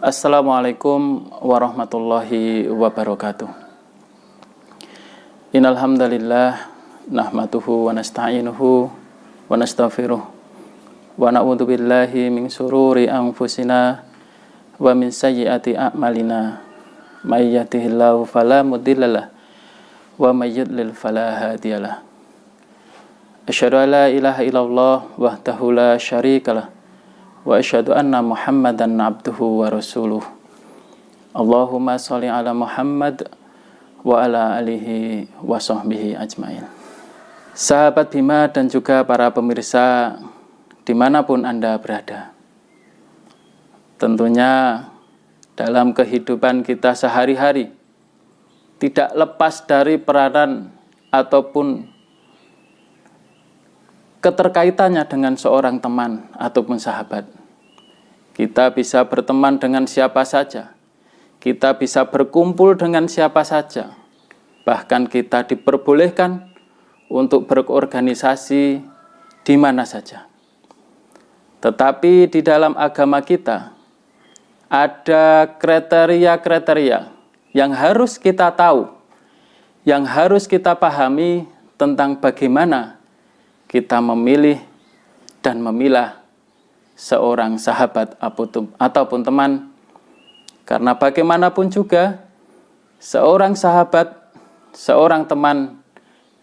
Assalamualaikum warahmatullahi wabarakatuh. Innal hamdalillah nahmaduhu wa nasta'inuhu wa nastaghfiruh wa na'udzu billahi min syururi anfusina wa min sayyiati a'malina. May yahdihillahu fala mudhillalah wa may yudlil fala hadiyalah. Asyhadu an la ilaha illallah wahdahu la syarikalah wa asyhadu anna Muhammadan abduhu wa rasuluh. Allahumma sholli ala Muhammad wa ala alihi wa sahbihi ajmain. Sahabat Bima dan juga para pemirsa dimanapun Anda berada, tentunya dalam kehidupan kita sehari-hari tidak lepas dari peranan ataupun keterkaitannya dengan seorang teman ataupun sahabat. Kita bisa berteman dengan siapa saja. Kita bisa berkumpul dengan siapa saja. Bahkan kita diperbolehkan untuk berorganisasi di mana saja. Tetapi di dalam agama kita ada kriteria-kriteria yang harus kita tahu, yang harus kita pahami tentang bagaimana kita memilih dan memilah seorang sahabat ataupun teman. Karena bagaimanapun juga seorang sahabat, seorang teman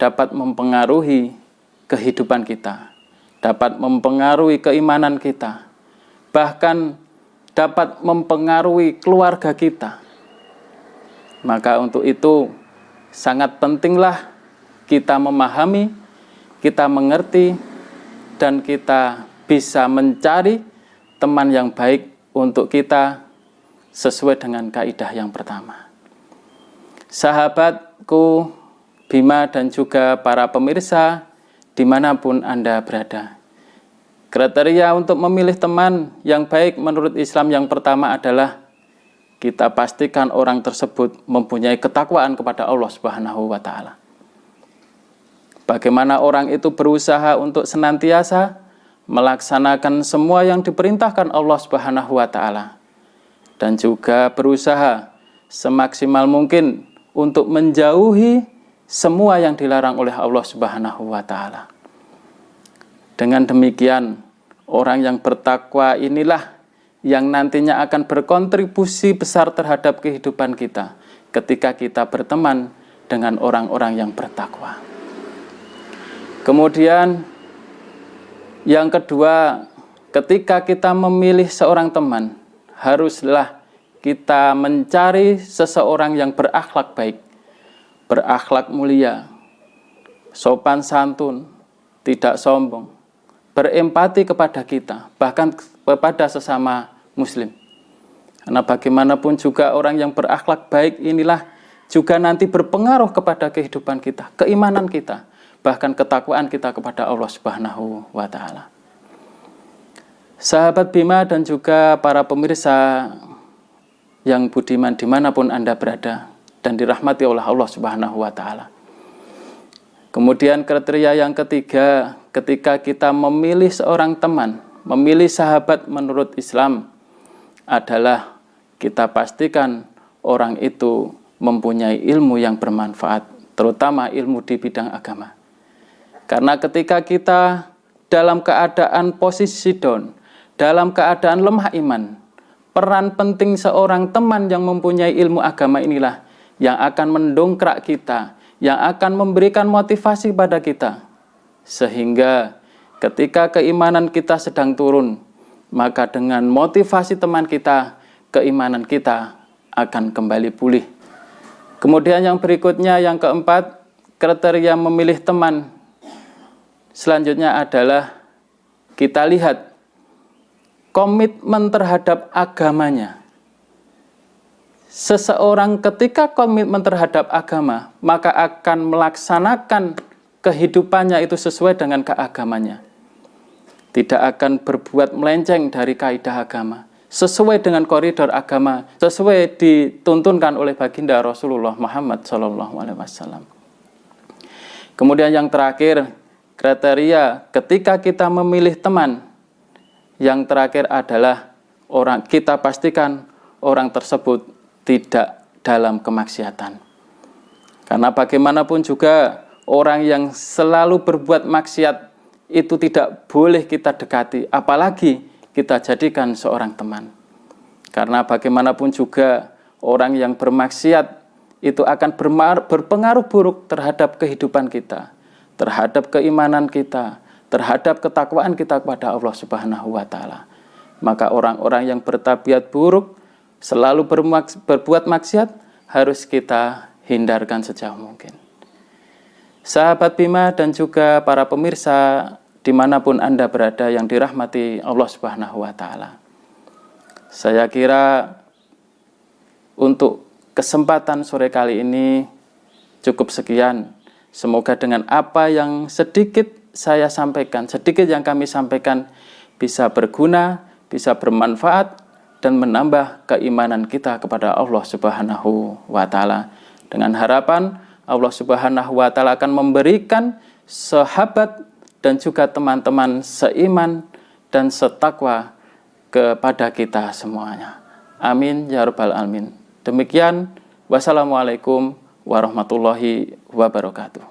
dapat mempengaruhi kehidupan kita, dapat mempengaruhi keimanan kita, bahkan dapat mempengaruhi keluarga kita. Maka untuk itu sangat pentinglah kita memahami, kita mengerti, dan kita bisa mencari teman yang baik untuk kita sesuai dengan kaidah yang pertama. Sahabatku Bima dan juga para pemirsa dimanapun Anda berada, kriteria untuk memilih teman yang baik menurut Islam yang pertama adalah kita pastikan orang tersebut mempunyai ketakwaan kepada Allah Subhanahu wa Ta'ala. Bagaimana orang itu berusaha untuk senantiasa melaksanakan semua yang diperintahkan Allah Subhanahu wa Ta'ala, dan juga berusaha semaksimal mungkin untuk menjauhi semua yang dilarang oleh Allah Subhanahu wa Ta'ala. Dengan demikian, orang yang bertakwa inilah yang nantinya akan berkontribusi besar terhadap kehidupan kita ketika kita berteman dengan orang-orang yang bertakwa. Kemudian yang kedua, ketika kita memilih seorang teman, haruslah kita mencari seseorang yang berakhlak baik, berakhlak mulia, sopan santun, tidak sombong, berempati kepada kita, bahkan kepada sesama muslim. Karena bagaimanapun juga orang yang berakhlak baik inilah juga nanti berpengaruh kepada kehidupan kita, keimanan kita, bahkan ketakwaan kita kepada Allah Subhanahu wa Ta'ala. Sahabat Bima dan juga para pemirsa yang budiman dimanapun Anda berada dan dirahmati oleh Allah Subhanahu wa Ta'ala. Kemudian kriteria yang ketiga, ketika kita memilih seorang teman, memilih sahabat menurut Islam adalah kita pastikan orang itu mempunyai ilmu yang bermanfaat, terutama ilmu di bidang agama. Karena ketika kita dalam keadaan posisi down, dalam keadaan lemah iman, peran penting seorang teman yang mempunyai ilmu agama inilah yang akan mendongkrak kita, yang akan memberikan motivasi pada kita. Sehingga ketika keimanan kita sedang turun, maka dengan motivasi teman kita, keimanan kita akan kembali pulih. Kemudian yang berikutnya, yang keempat, kriteria memilih teman selanjutnya adalah kita lihat komitmen terhadap agamanya. Seseorang ketika komitmen terhadap agama, maka akan melaksanakan kehidupannya itu sesuai dengan keagamannya. Tidak akan berbuat melenceng dari kaidah agama, sesuai dengan koridor agama, sesuai dituntunkan oleh baginda Rasulullah Muhammad SAW. Kemudian yang terakhir, kriteria ketika kita memilih teman, yang terakhir adalah kita pastikan orang tersebut tidak dalam kemaksiatan. Karena bagaimanapun juga orang yang selalu berbuat maksiat itu tidak boleh kita dekati, apalagi kita jadikan seorang teman. Karena bagaimanapun juga orang yang bermaksiat itu akan berpengaruh buruk terhadap kehidupan kita, terhadap keimanan kita, terhadap ketakwaan kita kepada Allah Subhanahu wa Ta'ala. Maka orang-orang yang bertabiat buruk, selalu berbuat maksiat, harus kita hindarkan sejauh mungkin. Sahabat Bima dan juga para pemirsa dimanapun Anda berada yang dirahmati Allah Subhanahu wa Ta'ala, saya kira untuk kesempatan sore kali ini cukup sekian. Semoga dengan apa yang sedikit saya sampaikan, sedikit yang kami sampaikan bisa berguna, bisa bermanfaat, dan menambah keimanan kita kepada Allah Subhanahu wa Ta'ala. Dengan harapan Allah Subhanahu wa Ta'ala akan memberikan sahabat dan juga teman-teman seiman dan setakwa kepada kita semuanya. Amin ya rabbal alamin. Demikian, wassalamualaikum warahmatullahi wabarakatuh.